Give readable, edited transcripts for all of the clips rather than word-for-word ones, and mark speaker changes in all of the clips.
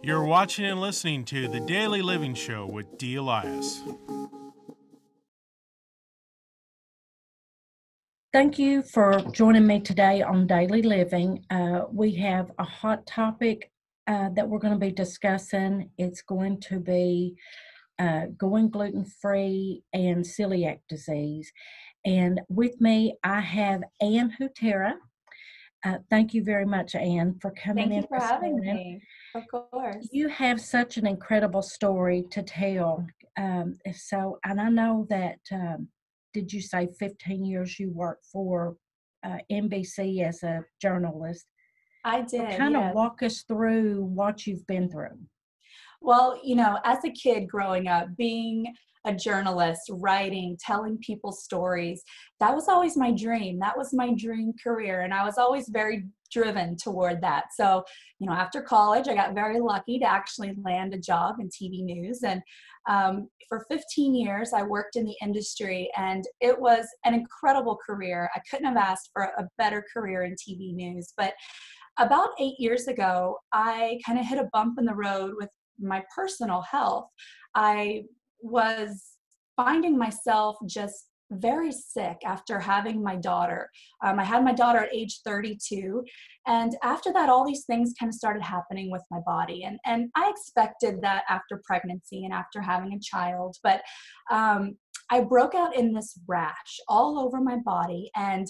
Speaker 1: You're watching and listening to The Daily Living Show with D. Elias.
Speaker 2: Thank you for joining me today on Daily Living. We have a hot topic that we're going to be discussing. It's going to be going gluten-free and celiac disease. And with me, I have Ann Hutyra. Thank you very much, Ann, for coming
Speaker 3: Thank
Speaker 2: in
Speaker 3: you for
Speaker 2: this
Speaker 3: having
Speaker 2: morning.
Speaker 3: me. Of course.
Speaker 2: You have such an incredible story to tell. And I know that, did you say 15 years you worked for NBC as a journalist?
Speaker 3: I
Speaker 2: So
Speaker 3: did,
Speaker 2: kind of
Speaker 3: yes.
Speaker 2: walk us through what you've been through.
Speaker 3: Well, as a kid growing up, being a journalist, writing, telling people stories, that was always my dream. That was my dream career. And I was always very driven toward that. So, after college, I got very lucky to actually land a job in TV news. And for 15 years, I worked in the industry, and it was an incredible career. I couldn't have asked for a better career in TV news. But about 8 years ago, I kind of hit a bump in the road with my personal health. I was finding myself just very sick after having my daughter. I had my daughter at age 32. And after that, all these things kind of started happening with my body. And I expected that after pregnancy and after having a child. But I broke out in this rash all over my body, and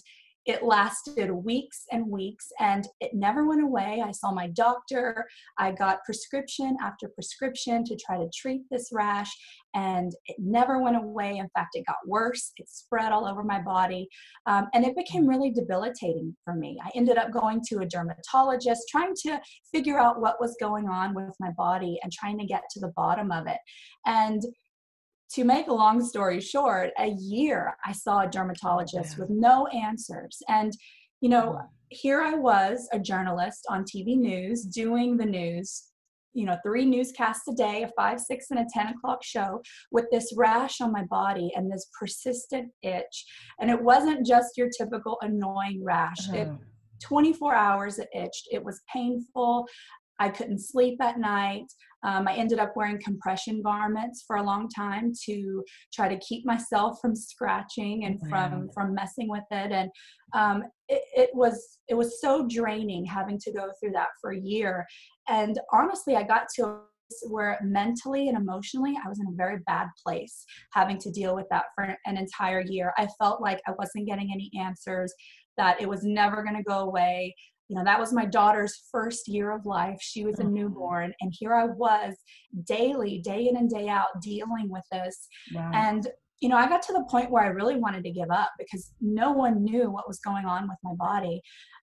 Speaker 3: it lasted weeks and weeks, and it never went away. I saw my doctor. I got prescription after prescription to try to treat this rash, and it never went away. In fact, it got worse. It spread all over my body, and it became really debilitating for me. I ended up going to a dermatologist, trying to figure out what was going on with my body and trying to get to the bottom of it. And to make a long story short, a year I saw a dermatologist with no answers. And, here I was, a journalist on TV news, doing the news, 3 newscasts a day, a 5, 6, and a 10 o'clock show, with this rash on my body and this persistent itch. And it wasn't just your typical annoying rash. 24 hours it itched. It was painful. I couldn't sleep at night. I ended up wearing compression garments for a long time to try to keep myself from scratching and from messing with it. And it was so draining having to go through that for a year. And honestly, I got to a place where mentally and emotionally I was in a very bad place, having to deal with that for an entire year. I felt like I wasn't getting any answers, that it was never going to go away. That was my daughter's first year of life. She was a newborn, and here I was daily, day in and day out, dealing with this.
Speaker 2: Wow.
Speaker 3: And, I got to the point where I really wanted to give up because no one knew what was going on with my body,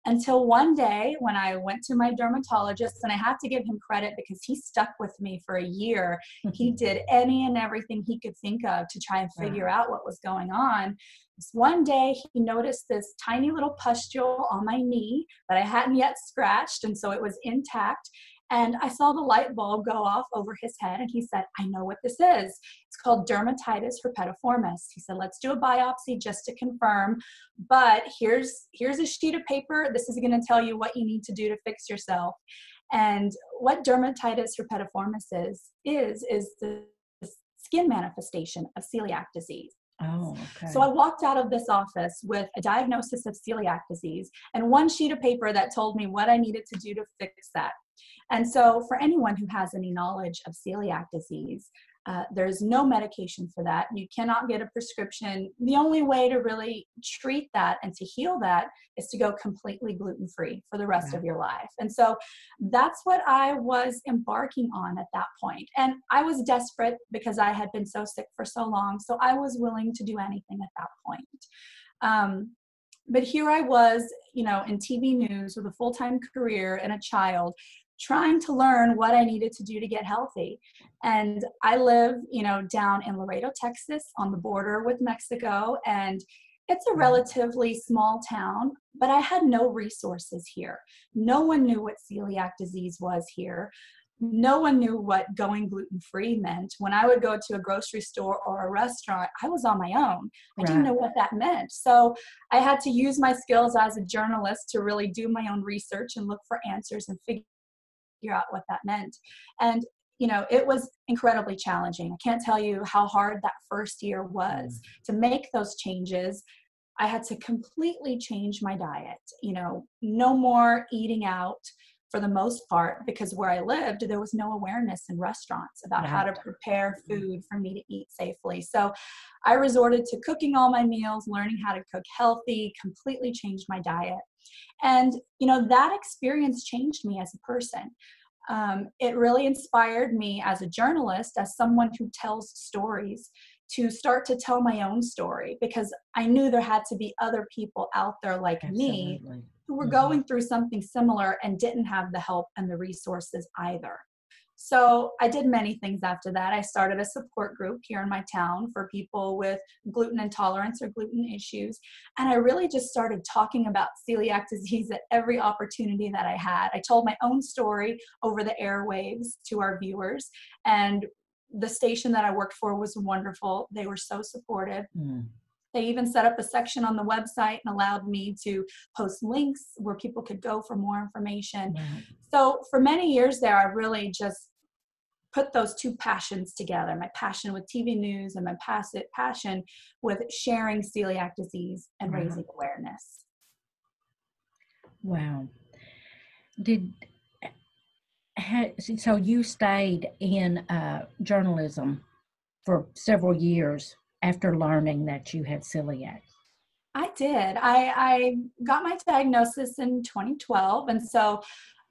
Speaker 3: until one day when I went to my dermatologist, and I have to give him credit because he stuck with me for a year. He did any and everything he could think of to try and figure out what was going on. One day he noticed this tiny little pustule on my knee that I hadn't yet scratched, and so it was intact. And I saw the light bulb go off over his head, and he said, "I know what this is. It's called dermatitis herpetiformis." He said, "Let's do a biopsy just to confirm, but here's a sheet of paper. This is going to tell you what you need to do to fix yourself." And what dermatitis herpetiformis is the skin manifestation of celiac disease.
Speaker 2: Oh, okay.
Speaker 3: So I walked out of this office with a diagnosis of celiac disease and one sheet of paper that told me what I needed to do to fix that. And so for anyone who has any knowledge of celiac disease, there's no medication for that. You cannot get a prescription. The only way to really treat that and to heal that is to go completely gluten-free for the rest of your life. And so that's what I was embarking on at that point. And I was desperate because I had been so sick for so long. So I was willing to do anything at that point. But here I was, in TV news with a full-time career and a child, trying to learn what I needed to do to get healthy. And I live, down in Laredo, Texas, on the border with Mexico. And it's a relatively small town, but I had no resources here. No one knew what celiac disease was here. no one knew what going gluten-free meant. When I would go to a grocery store or a restaurant, I was on my own. I didn't know what that meant. So I had to use my skills as a journalist to really do my own research and look for answers and figure out what that meant. And, it was incredibly challenging. I can't tell you how hard that first year was to make those changes. I had to completely change my diet, no more eating out for the most part, because where I lived, there was no awareness in restaurants about how to prepare food for me to eat safely. So I resorted to cooking all my meals, learning how to cook healthy, completely changed my diet. And, that experience changed me as a person. It really inspired me as a journalist, as someone who tells stories, to start to tell my own story, because I knew there had to be other people out there like me who were going through something similar and didn't have the help and the resources either. So I did many things after that. I started a support group here in my town for people with gluten intolerance or gluten issues. And I really just started talking about celiac disease at every opportunity that I had. I told my own story over the airwaves to our viewers. And the station that I worked for was wonderful. They were so supportive. They even set up a section on the website and allowed me to post links where people could go for more information. So for many years there, I really just put those two passions together, my passion with TV news and my passion with sharing celiac disease and raising awareness.
Speaker 2: Wow. So you stayed in journalism for several years after learning that you had celiac?
Speaker 3: I did. I got my diagnosis in 2012. And so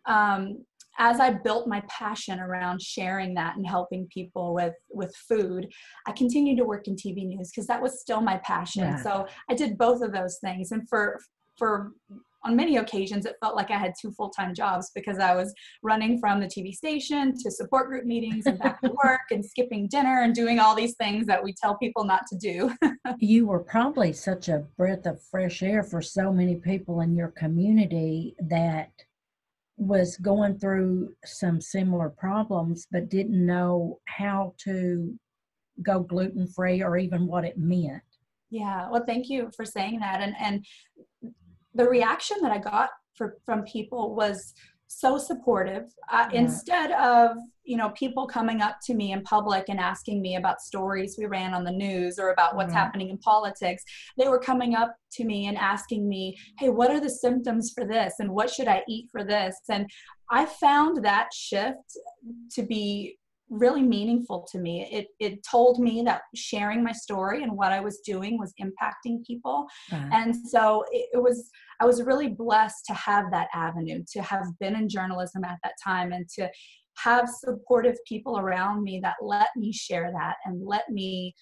Speaker 3: as I built my passion around sharing that and helping people with food, I continued to work in TV news because that was still my passion. So I did both of those things. And for on many occasions, it felt like I had two full-time jobs because I was running from the TV station to support group meetings and back to work and skipping dinner and doing all these things that we tell people not to do.
Speaker 2: You were probably such a breath of fresh air for so many people in your community that was going through some similar problems but didn't know how to go gluten-free or even what it meant.
Speaker 3: Yeah, well, thank you for saying that. And the reaction that I got from people was so supportive. Instead of, people coming up to me in public and asking me about stories we ran on the news or about what's happening in politics, they were coming up to me and asking me, hey, what are the symptoms for this? And what should I eat for this? And I found that shift to be really meaningful to me. It told me that sharing my story and what I was doing was impacting people. And so I was really blessed to have that avenue, to have been in journalism at that time and to have supportive people around me that let me share that and let me,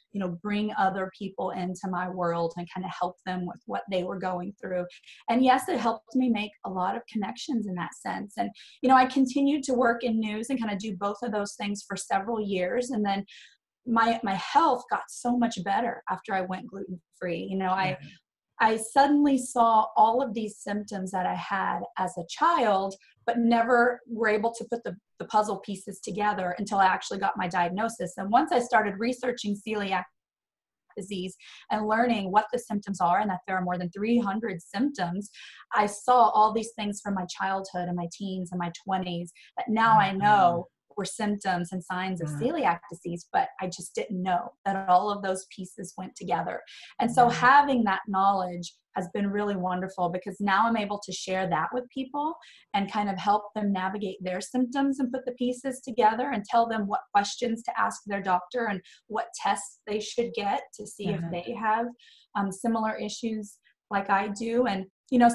Speaker 3: bring other people into my world and kind of help them with what they were going through. And yes, it helped me make a lot of connections in that sense. And, I continued to work in news and kind of do both of those things for several years. And then my health got so much better after I went gluten-free. I suddenly saw all of these symptoms that I had as a child, but never were able to put the puzzle pieces together until I actually got my diagnosis. And once I started researching celiac disease and learning what the symptoms are and that there are more than 300 symptoms, I saw all these things from my childhood and my teens and my 20s that now I know were symptoms and signs of celiac disease, but I just didn't know that all of those pieces went together. And so having that knowledge has been really wonderful because now I'm able to share that with people and kind of help them navigate their symptoms and put the pieces together and tell them what questions to ask their doctor and what tests they should get to see if they have similar issues like I do. And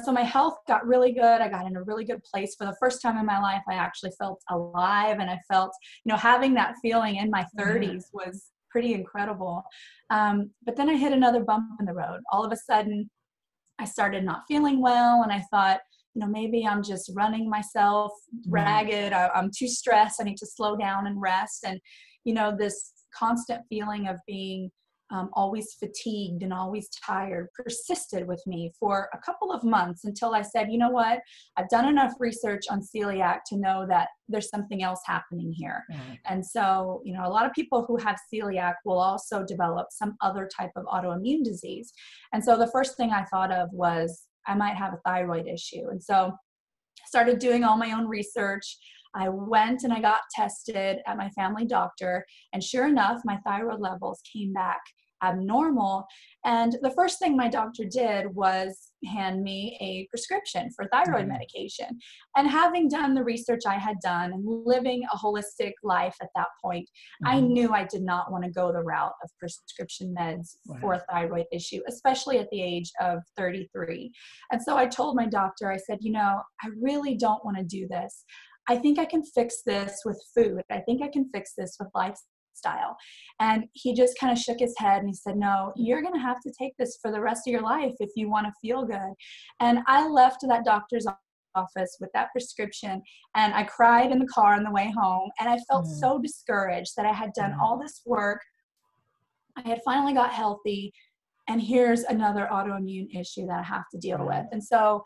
Speaker 3: so my health got really good. I got in a really good place. For the first time in my life, I actually felt alive. And I felt, having that feeling in my 30s was pretty incredible. But then I hit another bump in the road. All of a sudden, I started not feeling well. And I thought, maybe I'm just running myself ragged. I'm too stressed. I need to slow down and rest. And, this constant feeling of being always fatigued and always tired, persisted with me for a couple of months until I said, you know what, I've done enough research on celiac to know that there's something else happening here.
Speaker 2: Right.
Speaker 3: And so, a lot of people who have celiac will also develop some other type of autoimmune disease. And so the first thing I thought of was I might have a thyroid issue. And so I started doing all my own research. I went and I got tested at my family doctor, and sure enough, my thyroid levels came back abnormal. And the first thing my doctor did was hand me a prescription for thyroid medication. And having done the research I had done and living a holistic life at that point, I knew I did not want to go the route of prescription meds for a thyroid issue, especially at the age of 33. And so I told my doctor, I said, I really don't want to do this. I think I can fix this with food. I think I can fix this with lifestyle. And he just kind of shook his head and he said, no, you're going to have to take this for the rest of your life if you want to feel good. And I left that doctor's office with that prescription, and I cried in the car on the way home. And I felt so discouraged that I had done all this work. I had finally got healthy, and here's another autoimmune issue that I have to deal with. And so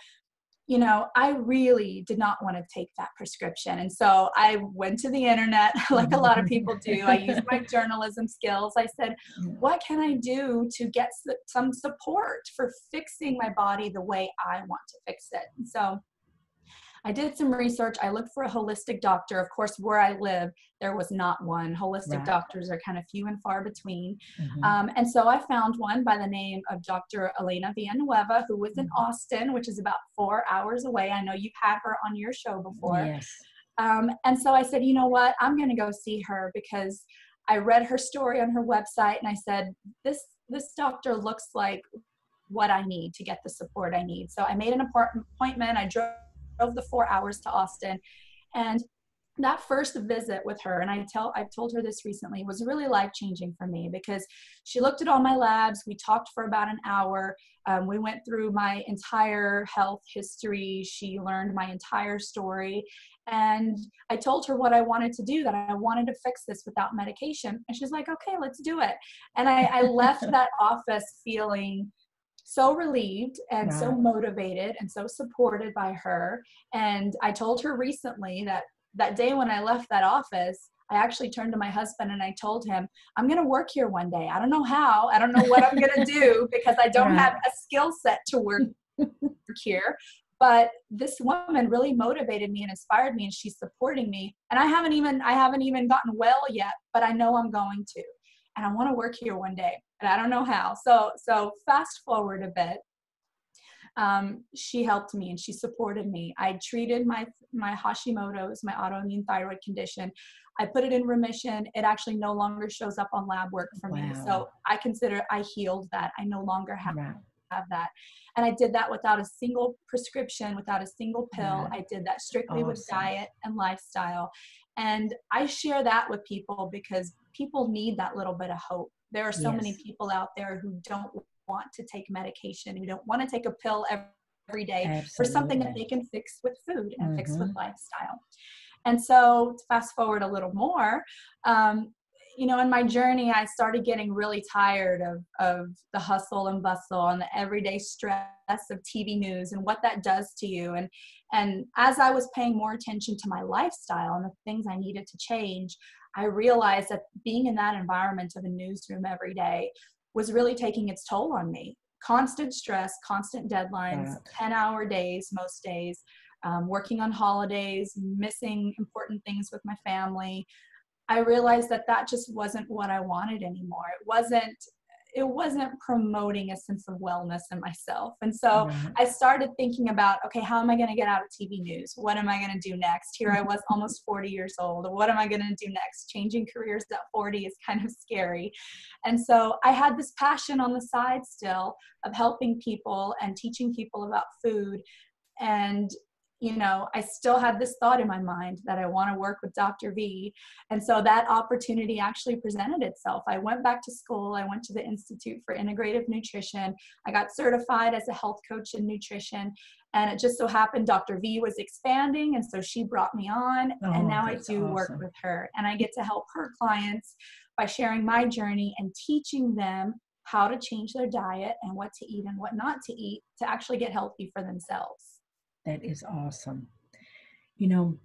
Speaker 3: I really did not want to take that prescription. And so I went to the internet, like a lot of people do. I used my journalism skills. I said, what can I do to get some support for fixing my body the way I want to fix it? And so I did some research. I looked for a holistic doctor. Of course, where I live, there was not one. Holistic doctors are kind of few and far between. And so I found one by the name of Dr. Elena Villanueva, who was in Austin, which is about 4 hours away. I know you've had her on your show before.
Speaker 2: Yes.
Speaker 3: And so I said, you know what, I'm going to go see her because I read her story on her website, and I said, this doctor looks like what I need to get the support I need. So I made an appointment. I drove the 4 hours to Austin, and that first visit with her, and I've told her this recently, was really life-changing for me because she looked at all my labs. We talked for about an hour. We went through my entire health history. She learned my entire story, and I told her what I wanted to do, that I wanted to fix this without medication. And she's like, okay, let's do it. And I left that office feeling so relieved and so motivated and so supported by her. And I told her recently that day when I left that office, I actually turned to my husband and I told him, I'm going to work here one day. I don't know how. I don't know what I'm going to do because I don't have a skill set to work here. But this woman really motivated me and inspired me, and she's supporting me. And I haven't even gotten well yet, but I know I'm going to. And I want to work here one day, and I don't know how. So fast forward a bit. She helped me and she supported me. I treated my Hashimoto's, my autoimmune thyroid condition. I put it in remission. It actually no longer shows up on lab work for me. So I consider I healed that. I no longer have that. And I did that without a single prescription, without a single pill. I did that strictly with diet and lifestyle. And I share that with people because people need that little bit of hope. There are so many people out there who don't want to take medication, who don't want to take a pill every day for something that they can fix with food and fix with lifestyle. And so to fast forward a little more, in my journey, I started getting really tired of the hustle and bustle and the everyday stress of TV news and what that does to you. And as I was paying more attention to my lifestyle and the things I needed to change, I realized that being in that environment of a newsroom every day was really taking its toll on me. Constant stress, constant deadlines, 10-hour days most days, working on holidays, missing important things with my family. I realized that just wasn't what I wanted anymore. It wasn't promoting a sense of wellness in myself. And so I started thinking about, okay, how am I going to get out of TV news? What am I going to do next? Here I was almost 40 years old. What am I going to do next? Changing careers at 40 is kind of scary. And so I had this passion on the side still of helping people and teaching people about food. And I still had this thought in my mind that I want to work with Dr. V. And so that opportunity actually presented itself. I went back to school. I went to the Institute for Integrative Nutrition. I got certified as a health coach in nutrition. And it just so happened Dr. V was expanding, and so she brought me on, and now I do work with her, and I get to help her clients by sharing my journey and teaching them how to change their diet and what to eat and what not to eat to actually get healthy for themselves.
Speaker 2: That is awesome. You know,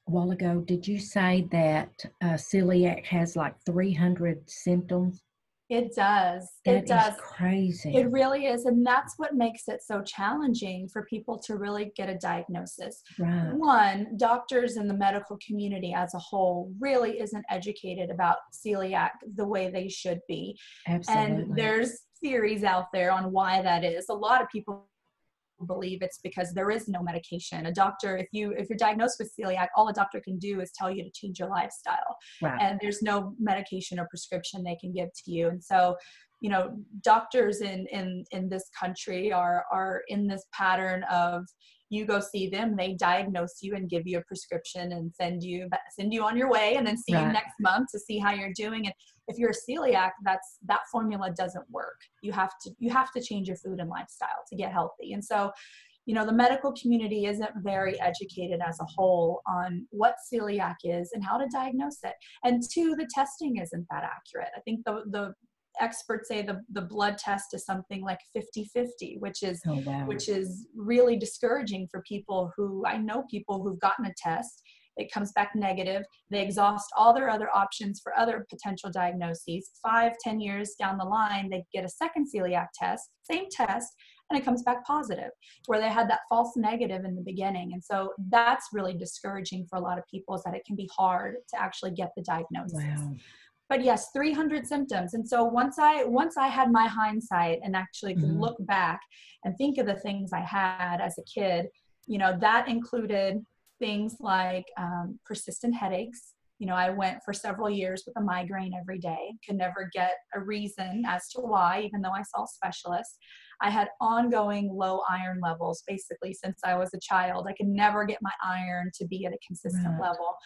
Speaker 2: a while ago, did you say that celiac has like 300 symptoms?
Speaker 3: It does.
Speaker 2: That
Speaker 3: It does.
Speaker 2: is crazy.
Speaker 3: It really is. And that's what makes it so challenging for people to really get a diagnosis.
Speaker 2: Right.
Speaker 3: One, doctors in the medical community as a whole really isn't educated about celiac the way they should be.
Speaker 2: Absolutely.
Speaker 3: And there's theories out there on why that is. A lot of people believe it's because there is no medication. A doctor, if you're diagnosed with celiac, all a doctor can do is tell you to change your lifestyle.
Speaker 2: Right.
Speaker 3: And there's no medication or prescription they can give to you. And so, you know, doctors in this country are in this pattern of, you go see them, they diagnose you and give you a prescription and send you on your way, and then see you next month to see how you're doing. And if you're a celiac, that formula doesn't work. You have to change your food and lifestyle to get healthy. And so, you know, the medical community isn't very educated as a whole on what celiac is and how to diagnose it. And two, the testing isn't that accurate. I think the experts say the blood test is something like 50-50, which is really discouraging for people I know people who've gotten a test, it comes back negative, they exhaust all their other options for other potential diagnoses. 5-10 years down the line, they get a second celiac test, same test, and it comes back positive, where they had that false negative in the beginning. And so that's really discouraging for a lot of people, is that it can be hard to actually get the diagnosis.
Speaker 2: Wow.
Speaker 3: But yes, 300 symptoms. And so once I had my hindsight and actually could look back and think of the things I had as a kid, you know, that included things like persistent headaches. You know, I went for several years with a migraine every day, could never get a reason as to why, even though I saw specialists. I had ongoing low iron levels, basically, since I was a child. I could never get my iron to be at a consistent level.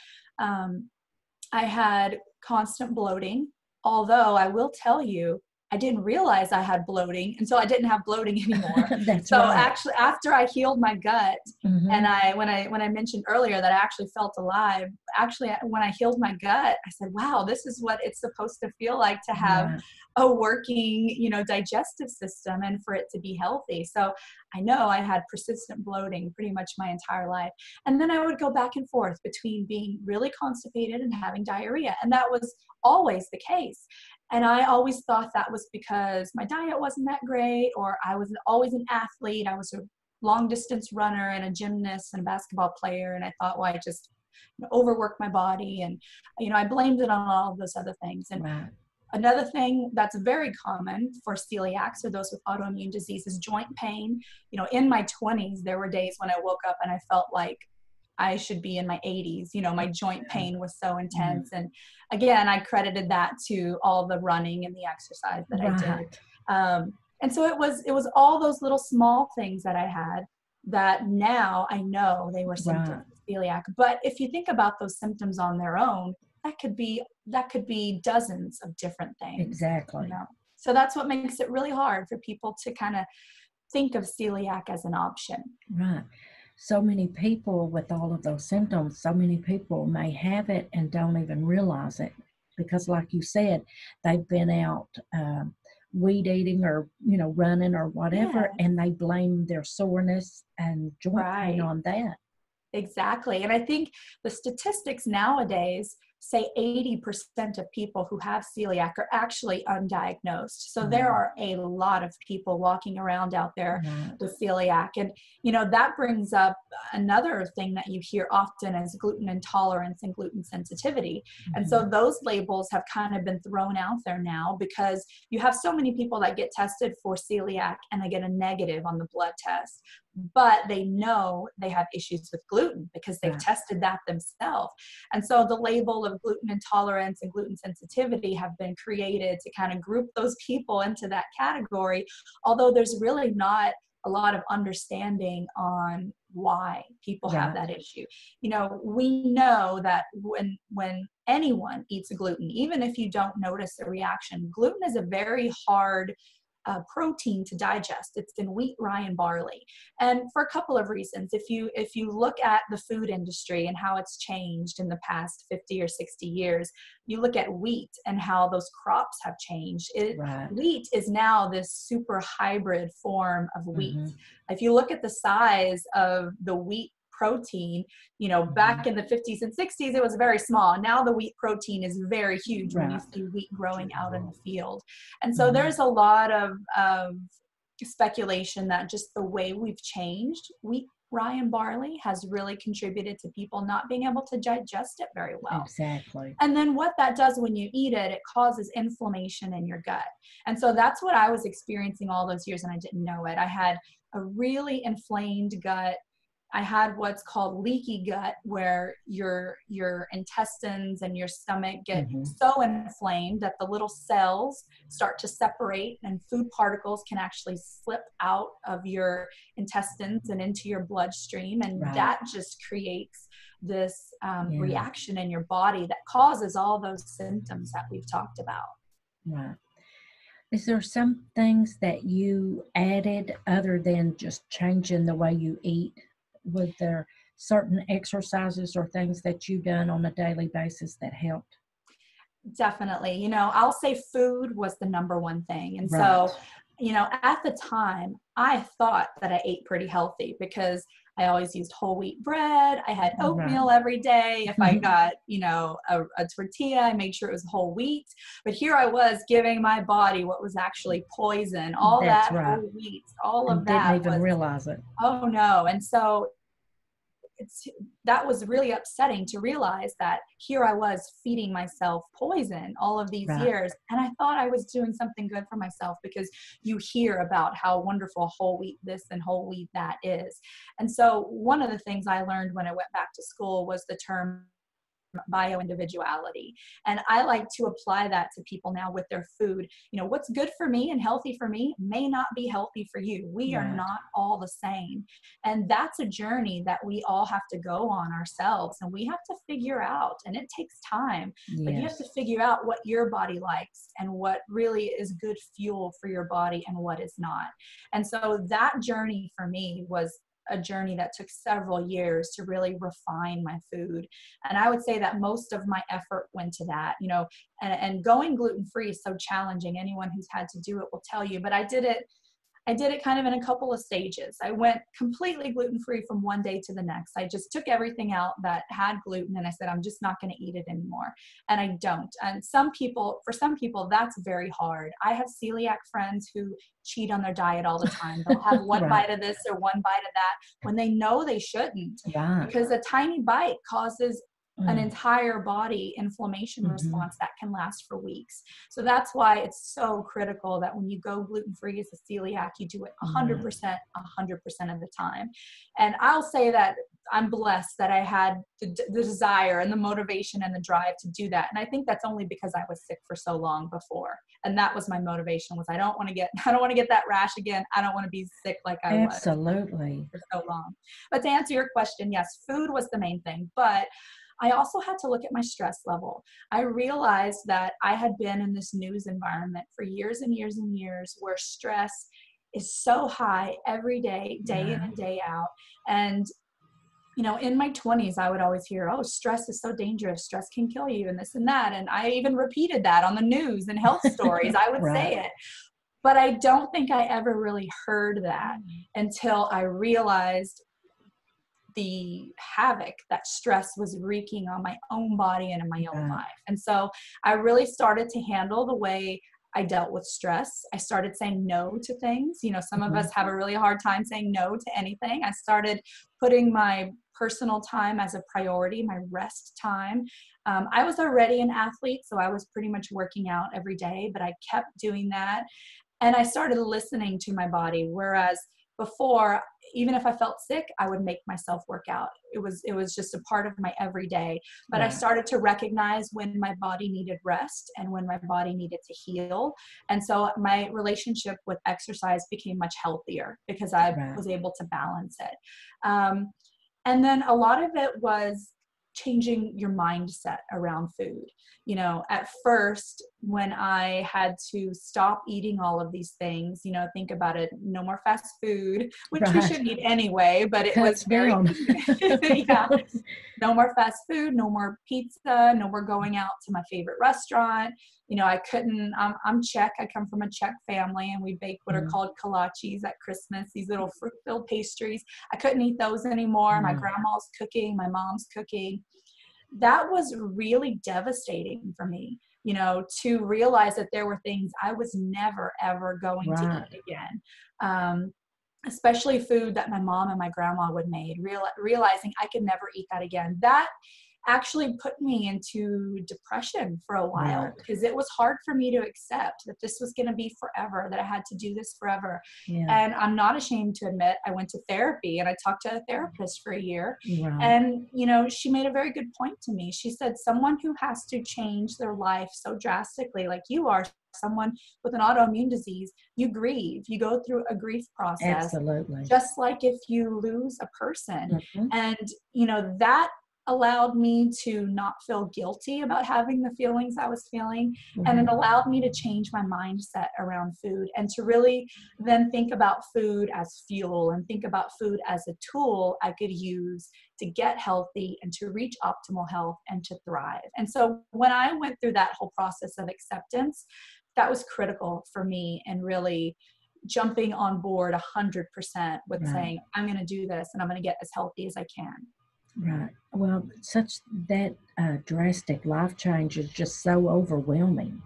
Speaker 3: I had constant bloating, although I will tell you, I didn't realize I had bloating until I didn't have bloating anymore. Actually, after I healed my gut, and when I mentioned earlier that I actually felt alive, actually when I healed my gut, I said, wow, this is what it's supposed to feel like to have a working, you know, digestive system and for it to be healthy. So I know I had persistent bloating pretty much my entire life. And then I would go back and forth between being really constipated and having diarrhea. And that was always the case. And I always thought that was because my diet wasn't that great, or I was always an athlete. I was a long distance runner and a gymnast and a basketball player. And I thought, well, I just overworked my body. And, you know, I blamed it on all of those other things. And another thing that's very common for celiacs, or those with autoimmune disease, is joint pain. You know, in my 20s, there were days when I woke up and I felt like I should be in my 80s. You know, my joint pain was so intense. And again, I credited that to all the running and the exercise that I did. And so it was all those little small things that I had that now I know they were symptoms of celiac. But if you think about those symptoms on their own, that could be dozens of different things.
Speaker 2: Exactly.
Speaker 3: You know? So that's what makes it really hard for people to kind of think of celiac as an option.
Speaker 2: Right. So many people with all of those symptoms, so many people may have it and don't even realize it, because like you said, they've been out weed eating or, you know, running or whatever, and they blame their soreness and joint pain on that.
Speaker 3: Exactly. And I think the statistics nowadays say 80% of people who have celiac are actually undiagnosed. So there are a lot of people walking around out there with celiac. And, you know, that brings up another thing that you hear often as gluten intolerance and gluten sensitivity. And so those labels have kind of been thrown out there now, because you have so many people that get tested for celiac and they get a negative on the blood test, but they know they have issues with gluten because they've tested that themselves. And so the label of gluten intolerance and gluten sensitivity have been created to kind of group those people into that category, although there's really not a lot of understanding on why people have that issue. You know, we know that when anyone eats gluten, even if you don't notice a reaction, gluten is a very hard protein to digest. It's in wheat, rye, and barley. And for a couple of reasons. If you look at the food industry and how it's changed in the past 50 or 60 years, you look at wheat and how those crops have changed.
Speaker 2: Right.
Speaker 3: Wheat is now this super hybrid form of wheat.
Speaker 2: Mm-hmm.
Speaker 3: If you look at the size of the wheat protein, back in the 50s and 60s, it was very small. Now the wheat protein is very huge when you
Speaker 2: Right.
Speaker 3: see wheat growing out in the field. And so there's a lot of speculation that just the way we've changed wheat, rye, and barley has really contributed to people not being able to digest it very well.
Speaker 2: Exactly.
Speaker 3: And then what that does when you eat it, it causes inflammation in your gut. And so that's what I was experiencing all those years, and I didn't know it. I had a really inflamed gut. I had what's called leaky gut, where your intestines and your stomach get so inflamed that the little cells start to separate, and food particles can actually slip out of your intestines and into your bloodstream. And that just creates this reaction in your body that causes all those symptoms that we've talked about.
Speaker 2: Right. Is there some things that you added other than just changing the way you eat? Was there certain exercises or things that you've done on a daily basis that helped?
Speaker 3: Definitely. I'll say food was the number one thing. And so, at the time, I thought that I ate pretty healthy because I always used whole wheat bread. I had oatmeal every day. If I got, a tortilla, I made sure it was whole wheat. But here I was giving my body what was actually poison, all that whole wheat, all of that.
Speaker 2: Didn't even realize it.
Speaker 3: Oh no. And so that was really upsetting to realize that here I was feeding myself poison all of these years. And I thought I was doing something good for myself, because you hear about how wonderful whole wheat this and whole wheat that is. And so one of the things I learned when I went back to school was the term bio-individuality. And I like to apply that to people now with their food. What's good for me and healthy for me may not be healthy for you. We are not all the same. And that's a journey that we all have to go on ourselves, and we have to figure out, and it takes time, but you have to figure out what your body likes and what really is good fuel for your body and what is not. And so that journey for me was a journey that took several years to really refine my food. And I would say that most of my effort went to that, and going gluten-free is so challenging. Anyone who's had to do it will tell you, but I did it kind of in a couple of stages. I went completely gluten-free from one day to the next. I just took everything out that had gluten, and I said, I'm just not going to eat it anymore. And I don't. And for some people, that's very hard. I have celiac friends who cheat on their diet all the time. They'll have one bite of this or one bite of that when they know they shouldn't, because a tiny bite causes an entire body inflammation response that can last for weeks. So that's why it's so critical that when you go gluten-free as a celiac, you do it 100% of the time. And I'll say that I'm blessed that I had the desire and the motivation and the drive to do that. And I think that's only because I was sick for so long before. And that was my motivation, was I don't want to get that rash again. I don't want to be sick like I was for so long. But to answer your question, yes, food was the main thing. But I also had to look at my stress level. I realized that I had been in this news environment for years and years and years, where stress is so high every day, day in and day out. And, in my 20s, I would always hear, oh, stress is so dangerous. Stress can kill you, and this and that. And I even repeated that on the news and health stories. I would say it. But I don't think I ever really heard that until I realized the havoc that stress was wreaking on my own body and in my own life. And so I really started to handle the way I dealt with stress. I started saying no to things. Some of us have a really hard time saying no to anything. I started putting my personal time as a priority, my rest time. I was already an athlete, so I was pretty much working out every day, but I kept doing that. And I started listening to my body, whereas before, even if I felt sick, I would make myself work out. It was just a part of my everyday. But I started to recognize when my body needed rest and when my body needed to heal. And so my relationship with exercise became much healthier because I was able to balance it. And then a lot of it was changing your mindset around food. You know, at first, when I had to stop eating all of these things, you know, think about it, no more fast food, which we
Speaker 2: Right.
Speaker 3: shouldn't eat anyway, but it
Speaker 2: Cuts
Speaker 3: was very,
Speaker 2: down.
Speaker 3: yeah, no more fast food, no more pizza, no more going out to my favorite restaurant. You know, I couldn't, I'm Czech. I come from a Czech family, and we bake what are called kolaches at Christmas, these little fruit-filled pastries. I couldn't eat those anymore. My grandma's cooking, my mom's cooking. That was really devastating for me, you know, to realize that there were things I was never, ever going to
Speaker 2: Right.
Speaker 3: eat again. Especially food that my mom and my grandma would make, realizing I could never eat that again. That actually put me into depression for a while,
Speaker 2: Right.
Speaker 3: because it was hard for me to accept that this was going to be forever, that I had to do this forever.
Speaker 2: Yeah.
Speaker 3: And I'm not ashamed to admit I went to therapy, and I talked to a therapist for a year.
Speaker 2: Right.
Speaker 3: And, you know, she made a very good point to me. She said, someone who has to change their life so drastically, like you are, someone with an autoimmune disease, you grieve, you go through a grief process,
Speaker 2: Absolutely.
Speaker 3: just like if you lose a person.
Speaker 2: Mhm.
Speaker 3: And, you know, that allowed me to not feel guilty about having the feelings I was feeling. And it allowed me to change my mindset around food, and to really then think about food as fuel, and think about food as a tool I could use to get healthy and to reach optimal health and to thrive. And so when I went through that whole process of acceptance, that was critical for me, and really jumping on board 100% with saying, I'm going to do this, and I'm going to get as healthy as I can.
Speaker 2: Right. Well, that drastic life change is just so overwhelming.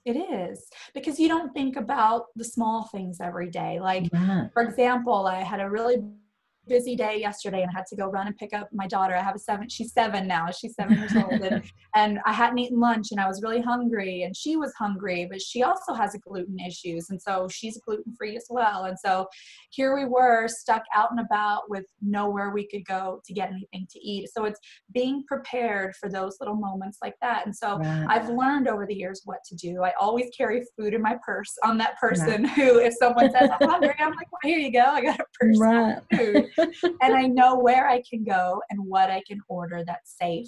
Speaker 3: It is, because you don't think about the small things every day. Like,
Speaker 2: Right.
Speaker 3: for example, I had a really busy day yesterday, and I had to go run and pick up my daughter. She's 7 now. She's 7 years old. And I hadn't eaten lunch, and I was really hungry, and she was hungry, but she also has gluten issues. And so she's gluten-free as well. And so here we were, stuck out and about with nowhere we could go to get anything to eat. So it's being prepared for those little moments like that. And so I've learned over the years what to do. I always carry food in my purse. I'm that person who, if someone says I'm hungry, I'm like, well, here you go. I got a purse of food. And I know where I can go and what I can order that's safe.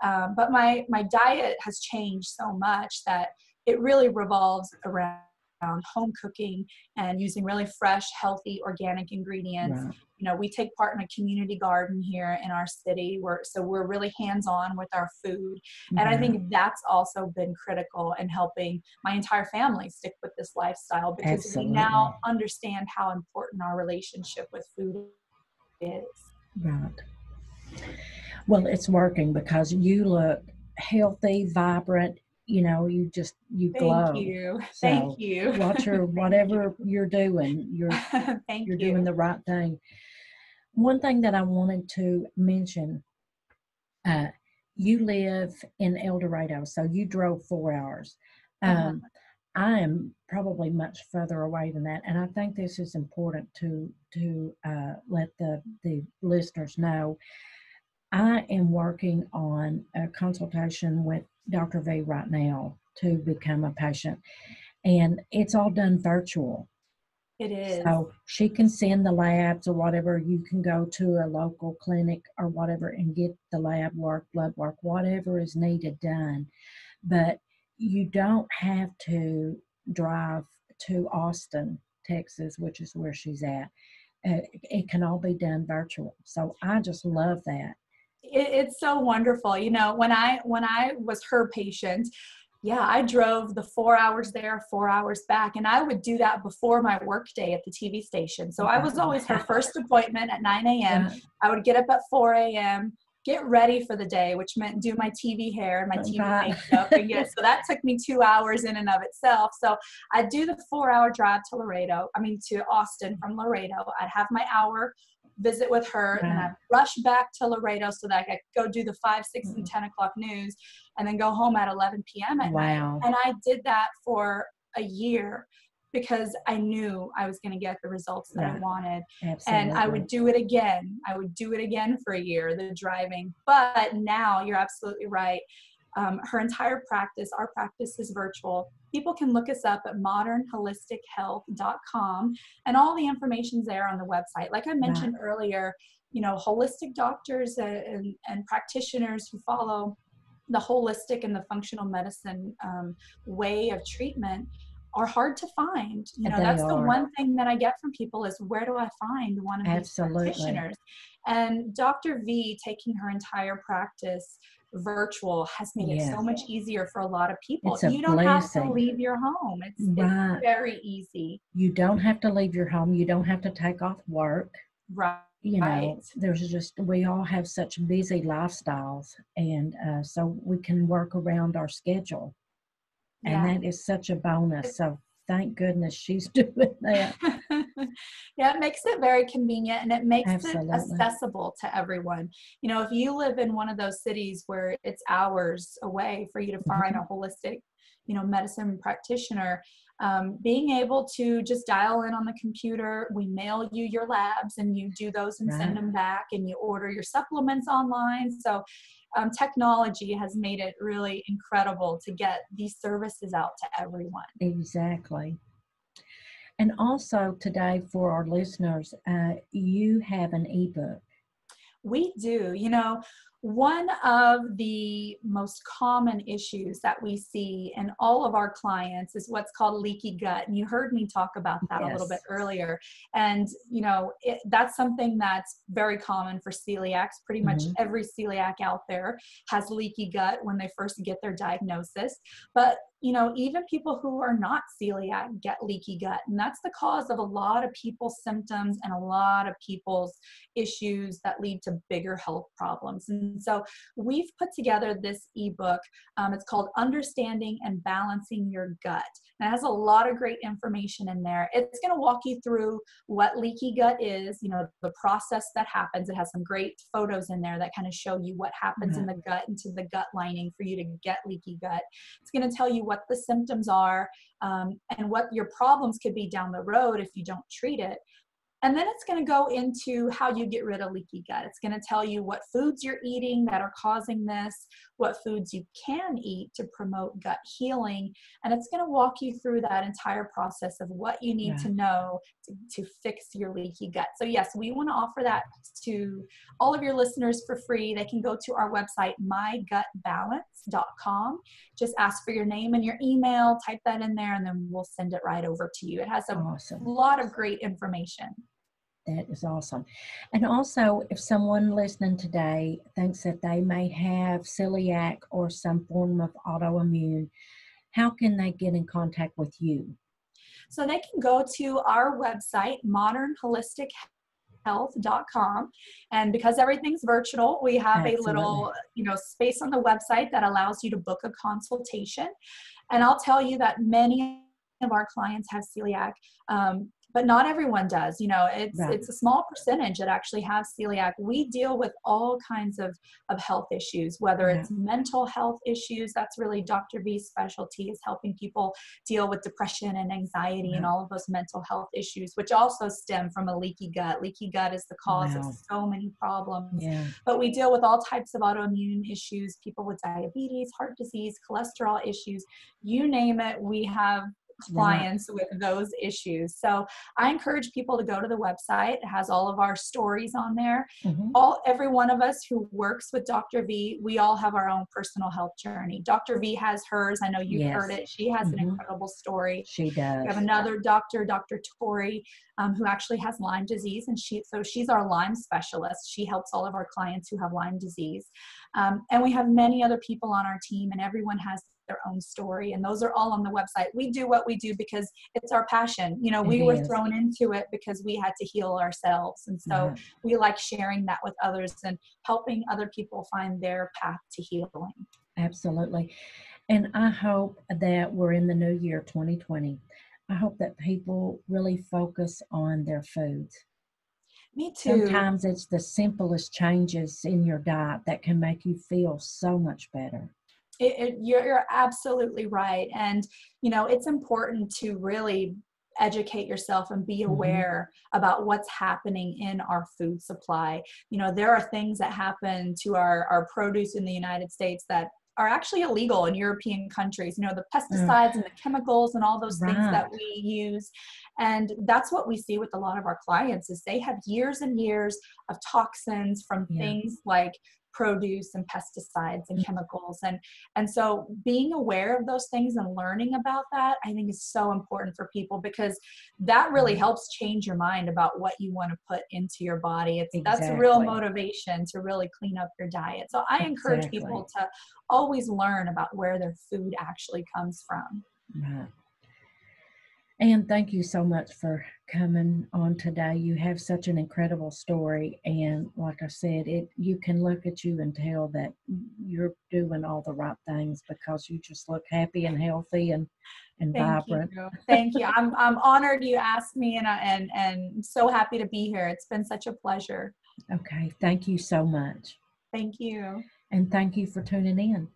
Speaker 3: But my diet has changed so much that it really revolves around home cooking and using really fresh, healthy, organic ingredients.
Speaker 2: Right.
Speaker 3: You know, we take part in a community garden here in our city, so we're really hands-on with our food. And I think that's also been critical in helping my entire family stick with this lifestyle, because we now understand how important our relationship with food is.
Speaker 2: Right. Well, it's working because you look healthy, vibrant. You know, you glow.
Speaker 3: Thank you.
Speaker 2: So
Speaker 3: Thank you.
Speaker 2: whatever you're doing, you're doing the right thing. One thing that I wanted to mention, you live in El Dorado, so you drove 4 hours. I am probably much further away than that, and I think this is important to let the listeners know. I am working on a consultation with Dr. V right now to become a patient, and it's all done virtual.
Speaker 3: It is.
Speaker 2: So she can send the labs or whatever. You can go to a local clinic or whatever and get the lab work, blood work, whatever is needed done. But you don't have to drive to Austin, Texas, which is where she's at. It can all be done virtual. So I just love that.
Speaker 3: It's so wonderful. You know, when I was her patient, yeah, I drove the 4 hours there, 4 hours back, and I would do that before my work day at the TV station. So I was always her first appointment at 9 a.m. I would get up at 4 a.m., get ready for the day, which meant do my TV hair and my TV makeup. And so that took me 2 hours in and of itself. So I'd do the 4-hour drive to Austin from Laredo. I'd have my hour visit with her, and I'd rush back to Laredo so that I could go do the 5, 6, and 10 o'clock news, and then go home at 11 p.m. at night. And I did that for a year because I knew I was going to get the results that I wanted. And I would do it again. I would do it again for a year, the driving. But now you're absolutely right. Her entire practice, our practice is virtual. People can look us up at modernholistichealth.com, and all the information's there on the website. Like I mentioned earlier, holistic doctors and practitioners who follow the holistic and the functional medicine way of treatment are hard to find. That's the one thing that I get from people is, where do I find one of these practitioners? And Dr. V, taking her entire practice virtual, has made it so much easier for a lot of people. You don't have to leave your home. It's very easy.
Speaker 2: You don't have to leave your home. You don't have to take off work.
Speaker 3: Right.
Speaker 2: We all have such busy lifestyles, and so we can work around our schedule. And that is such a bonus. So thank goodness she's doing that.
Speaker 3: Yeah, it makes it very convenient, and it makes it accessible to everyone. If you live in one of those cities where it's hours away for you to find a holistic, medicine practitioner, being able to just dial in on the computer, we mail you your labs and you do those and send them back, and you order your supplements online. So technology has made it really incredible to get these services out to everyone.
Speaker 2: Exactly. And also today, for our listeners, you have an ebook.
Speaker 3: We do. One of the most common issues that we see in all of our clients is what's called leaky gut. And you heard me talk about that a little bit earlier. And, that's something that's very common for celiacs. Pretty much every celiac out there has leaky gut when they first get their diagnosis. But even people who are not celiac get leaky gut. And that's the cause of a lot of people's symptoms and a lot of people's issues that lead to bigger health problems. And so we've put together this ebook. It's called Understanding and Balancing Your Gut. And it has a lot of great information in there. It's going to walk you through what leaky gut is, the process that happens. It has some great photos in there that kind of show you what happens in the gut, into the gut lining for you to get leaky gut. It's going to tell you what the symptoms are, and what your problems could be down the road if you don't treat it. And then it's going to go into how you get rid of leaky gut. It's going to tell you what foods you're eating that are causing this, what foods you can eat to promote gut healing. And it's going to walk you through that entire process of what you need to know to fix your leaky gut. So yes, we want to offer that to all of your listeners for free. They can go to our website, mygutbalance.com. Just ask for your name and your email, type that in there, and then we'll send it right over to you. It has a lot of great information.
Speaker 2: That is awesome. And also, if someone listening today thinks that they may have celiac or some form of autoimmune, how can they get in contact with you?
Speaker 3: So they can go to our website, modernholistichealth.com. And because everything's virtual, we have a little, space on the website that allows you to book a consultation. And I'll tell you that many of our clients have celiac, but not everyone does. It's a small percentage that actually have celiac. We deal with all kinds of health issues, whether it's mental health issues. That's really Dr. V's specialty, is helping people deal with depression and anxiety and all of those mental health issues, which also stem from a leaky gut. Leaky gut is the cause of so many problems. But we deal with all types of autoimmune issues, people with diabetes, heart disease, cholesterol issues, you name it. We have clients with those issues. So I encourage people to go to the website. It has all of our stories on there. Every one of us who works with Dr. V, we all have our own personal health journey. Dr. V has hers. I know you've heard it. She has an incredible story.
Speaker 2: She does.
Speaker 3: We have another doctor, Dr. Tori, who actually has Lyme disease, and she's our Lyme specialist. She helps all of our clients who have Lyme disease. And we have many other people on our team, and everyone has their own story, and those are all on the website. We do what we do because it's our passion. We were thrown into it because we had to heal ourselves, and so we like sharing that with others and helping other people find their path to healing.
Speaker 2: Absolutely. And I hope that we're in the new year 2020. I hope that people really focus on their foods.
Speaker 3: Me too.
Speaker 2: Sometimes it's the simplest changes in your diet that can make you feel so much better.
Speaker 3: You're absolutely right. And, it's important to really educate yourself and be aware about what's happening in our food supply. There are things that happen to our produce in the United States that are actually illegal in European countries. You know, the pesticides and the chemicals and all those things that we use. And that's what we see with a lot of our clients is they have years and years of toxins from things like produce and pesticides and chemicals. And so being aware of those things and learning about that, I think is so important for people, because that really helps change your mind about what you want to put into your body. That's a real motivation to really clean up your diet. So I encourage people to always learn about where their food actually comes from.
Speaker 2: Right. Ann, thank you so much for coming on today. You have such an incredible story. And like I said, you can look at you and tell that you're doing all the right things, because you just look happy and healthy and vibrant.
Speaker 3: Thank you. I'm honored you asked me, and so happy to be here. It's been such a pleasure.
Speaker 2: Okay. Thank you so much.
Speaker 3: Thank you.
Speaker 2: And thank you for tuning in.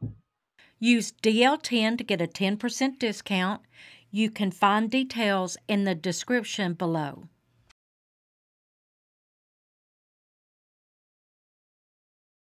Speaker 4: Use DL10 to get a 10% discount. You can find details in the description below.